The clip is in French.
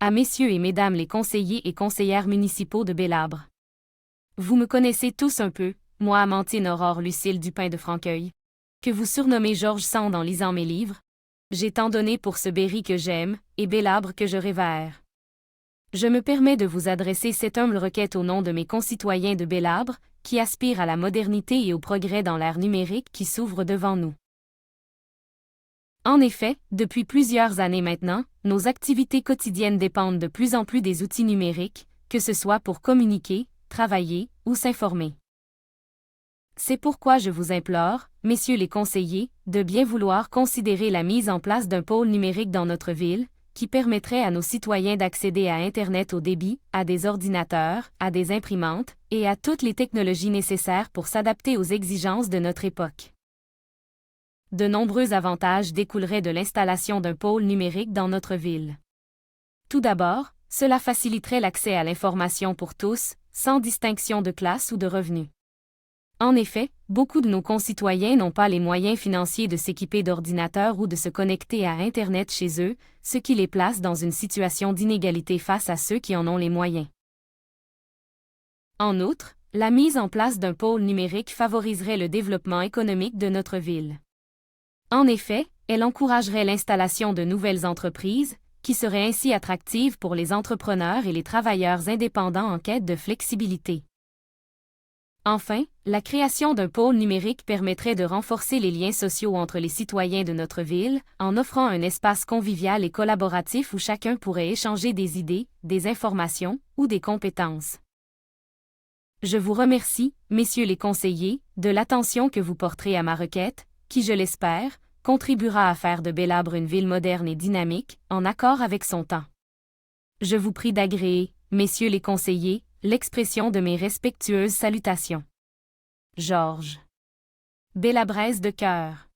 à messieurs et mesdames les conseillers et conseillères municipaux de Bélabre. Vous me connaissez tous un peu, moi Amantine Aurore Lucille Dupin de Franqueuil, que vous surnommez Georges Sand en lisant mes livres. J'ai tant donné pour ce Berry que j'aime, et Bélabre que je révère. Je me permets de vous adresser cette humble requête au nom de mes concitoyens de Bélabre, qui aspirent à la modernité et au progrès dans l'ère numérique qui s'ouvre devant nous. En effet, depuis plusieurs années maintenant, nos activités quotidiennes dépendent de plus en plus des outils numériques, que ce soit pour communiquer, travailler ou s'informer. C'est pourquoi je vous implore, messieurs les conseillers, de bien vouloir considérer la mise en place d'un pôle numérique dans notre ville, qui permettrait à nos citoyens d'accéder à Internet au débit, à des ordinateurs, à des imprimantes, et à toutes les technologies nécessaires pour s'adapter aux exigences de notre époque. De nombreux avantages découleraient de l'installation d'un pôle numérique dans notre ville. Tout d'abord, cela faciliterait l'accès à l'information pour tous, sans distinction de classe ou de revenus. En effet, beaucoup de nos concitoyens n'ont pas les moyens financiers de s'équiper d'ordinateurs ou de se connecter à Internet chez eux, ce qui les place dans une situation d'inégalité face à ceux qui en ont les moyens. En outre, la mise en place d'un pôle numérique favoriserait le développement économique de notre ville. En effet, elle encouragerait l'installation de nouvelles entreprises, qui seraient ainsi attractives pour les entrepreneurs et les travailleurs indépendants en quête de flexibilité. Enfin, la création d'un pôle numérique permettrait de renforcer les liens sociaux entre les citoyens de notre ville, en offrant un espace convivial et collaboratif où chacun pourrait échanger des idées, des informations ou des compétences. Je vous remercie, messieurs les conseillers, de l'attention que vous porterez à ma requête, qui, je l'espère, contribuera à faire de Bélabre une ville moderne et dynamique, en accord avec son temps. Je vous prie d'agréer, messieurs les conseillers, l'expression de mes respectueuses salutations. Georges. Bélabraise de cœur.